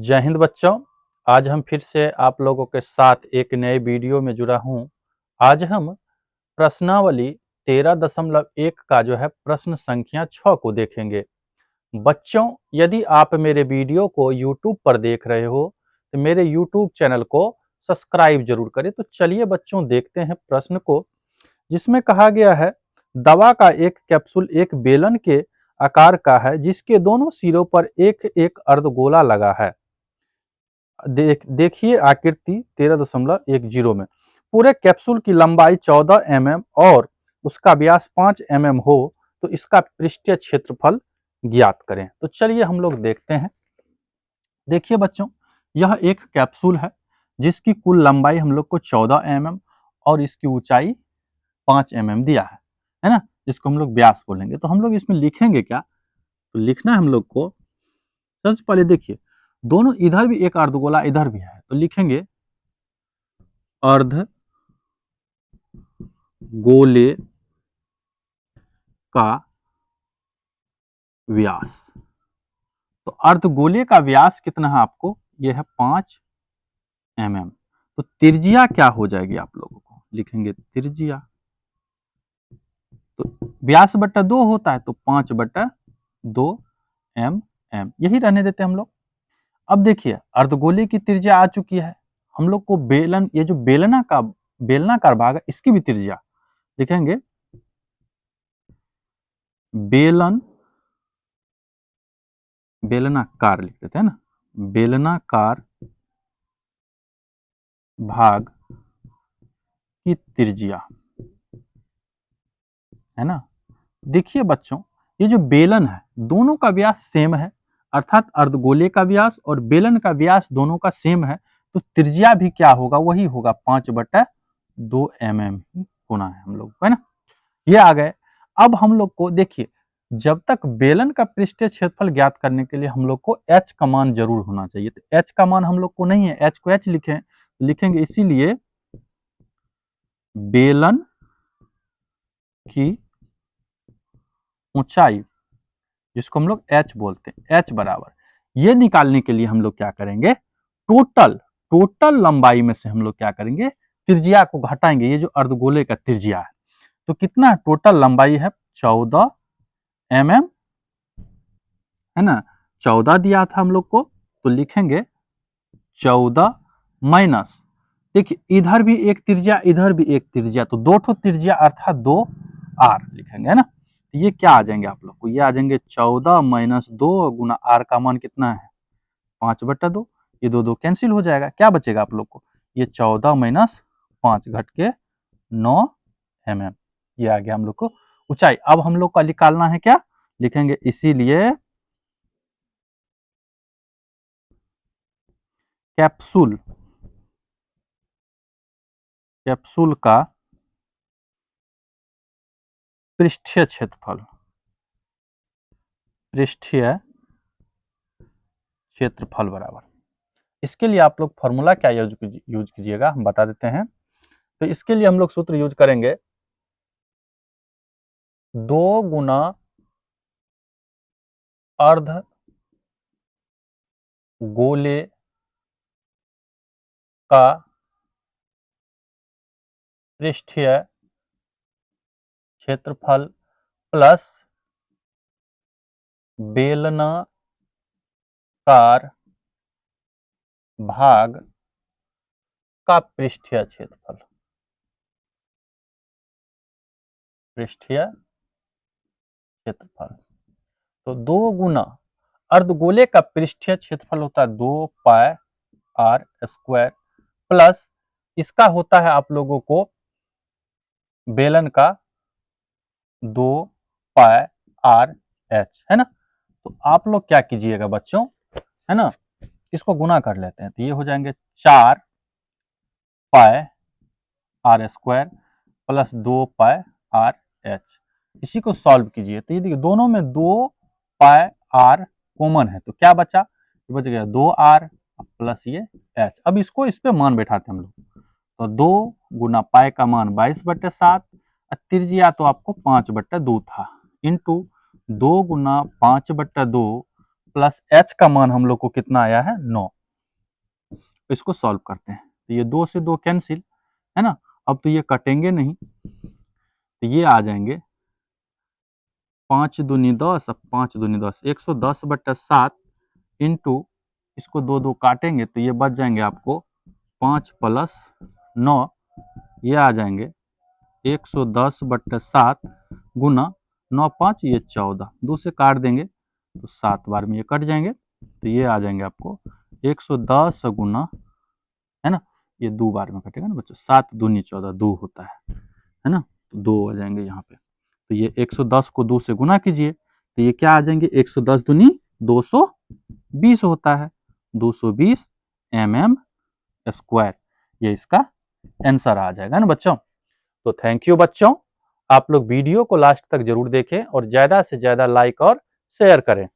जय हिंद बच्चों। आज हम फिर से आप लोगों के साथ एक नए वीडियो में जुड़ा हूं। आज हम प्रश्नावली 13.1 का जो है प्रश्न संख्या 6 को देखेंगे। बच्चों, यदि आप मेरे वीडियो को YouTube पर देख रहे हो तो मेरे YouTube चैनल को सब्सक्राइब जरूर करें। तो चलिए बच्चों देखते हैं प्रश्न को, जिसमें कहा गया है दवा का एक कैप्सूल एक बेलन के आकार का है जिसके दोनों सिरों पर एक एक अर्धगोला लगा है। देखिए आकृति 13.10 में पूरे कैप्सूल की लंबाई 14 mm और उसका व्यास 5 mm हो तो इसका पृष्ठीय क्षेत्रफल ज्ञात करें। तो चलिए हम लोग देखते हैं। देखिए बच्चों, यह एक कैप्सूल है जिसकी कुल लंबाई हम लोग को 14 mm और इसकी ऊंचाई 5 mm दिया है ना, जिसको हम लोग व्यास बोलेंगे। तो हम लोग इसमें लिखेंगे क्या? तो लिखना है हम लोग को, सबसे पहले देखिए दोनों इधर भी एक अर्धगोला इधर भी है, तो लिखेंगे अर्ध गोले का व्यास। तो अर्धगोले का व्यास कितना है आपको? यह है 5 mm। तो त्रिज्या क्या हो जाएगी? आप लोगों को लिखेंगे त्रिज्या, तो व्यास बट्टा 2 होता है तो 5/2 mm, यही रहने देते हैं हम लोग। अब देखिए अर्धगोले की त्रिज्या आ चुकी है, हम लोग को बेलन, ये जो बेलनाकार भाग है इसकी भी त्रिज्या लिखेंगे। बेलनाकार लिख देते हैं ना, बेलनाकार भाग की त्रिज्या है ना। देखिए बच्चों, ये जो बेलन है दोनों का व्यास सेम है, अर्थात अर्धगोले का व्यास और बेलन का व्यास दोनों का सेम है, तो त्रिज्या भी क्या होगा? वही होगा 5/2 mm ही होना है हम लोग को, है ना। ये आ गए। अब हम लोग को देखिए, जब तक बेलन का पृष्ठीय क्षेत्रफल ज्ञात करने के लिए हम लोग को h का मान जरूर होना चाहिए। तो h का मान हम लोग को नहीं है, h को h लिखेंगे, इसीलिए बेलन की ऊंचाई, जिसको हम लोग h बोलते हैं, h बराबर, ये निकालने के लिए हम लोग क्या करेंगे? टोटल लंबाई में से हम लोग क्या करेंगे? त्रिज्या को घटाएंगे। ये जो अर्धगोले का त्रिज्या है तो कितना है? टोटल लंबाई है 14 mm, है ना। 14 दिया था हम लोग को, तो लिखेंगे 14 माइनस, देखिए इधर भी एक त्रिज्या इधर भी एक त्रिज्या, तो दो ठो त्रिज्या अर्थात 2r लिखेंगे, है ना। तो ये क्या आ जाएंगे आप लोग को? ये आ जाएंगे 14 माइनस 2 गुना r का मान कितना है? 5/2। ये दो दो कैंसिल हो जाएगा, क्या बचेगा आप लोग को? ये 14 माइनस 5 घट के 9 mm, ये आ गया हम लोग को ऊंचाई। अब हम लोग का निकालना है क्या? लिखेंगे इसीलिए कैप्सूल का पृष्ठीय क्षेत्रफल बराबर। इसके लिए आप लोग फॉर्मूला क्या यूज कीजिएगा, हम बता देते हैं। तो इसके लिए हम लोग सूत्र यूज करेंगे 2 गुना अर्ध गोले का पृष्ठीय क्षेत्रफल प्लस बेलनाकार भाग का पृष्ठीय क्षेत्रफल। तो 2 गुना अर्धगोले का पृष्ठीय क्षेत्रफल होता है 2πr² प्लस इसका होता है आप लोगों को बेलन का 2πrh, है ना। तो आप लोग क्या कीजिएगा बच्चों, है ना, इसको गुना कर लेते हैं तो ये हो जाएंगे 4πr² प्लस 2πrh। इसी को सॉल्व कीजिए तो ये देखिए दोनों में 2πr कॉमन है, तो क्या बचा? ये बच गया 2r प्लस ये h। अब इसको इस पे मान बैठाते हैं हम लोग, तो 2 गुना पाई का मान 22/7, त्रिज्या तो आपको 5/2 था, इंटू 2 गुना 5/2 प्लस h का मान हम लोग को कितना आया है 9। इसको सॉल्व करते हैं तो ये 2 से 2 कैंसिल, है ना। अब तो ये कटेंगे नहीं, तो ये आ जाएंगे 5 दूनी 10, अब 5 दूनी 10, 110/7 इंटू इसको 2 2 काटेंगे तो ये बच जाएंगे आपको 5 प्लस 9, ये आ जाएंगे 110/7 गुना 9 5 ये 14, 2 से काट देंगे तो 7 बार में ये कट जाएंगे, तो ये आ जाएंगे आपको 110 गुना, है ना, ये 2 बार में कटेगा ना बच्चों, 7 दूनी 14, 2 होता है ना, तो 2 आ जाएंगे यहाँ पे। तो ये 110 को 2 से गुना कीजिए तो ये क्या आ जाएंगे 110 दूनी 220 होता है, 220 mm स्क्वायर, ये इसका आंसर आ जाएगा ना बच्चों। तो थैंक यू बच्चों, आप लोग वीडियो को लास्ट तक जरूर देखें और ज्यादा से ज्यादा लाइक और शेयर करें।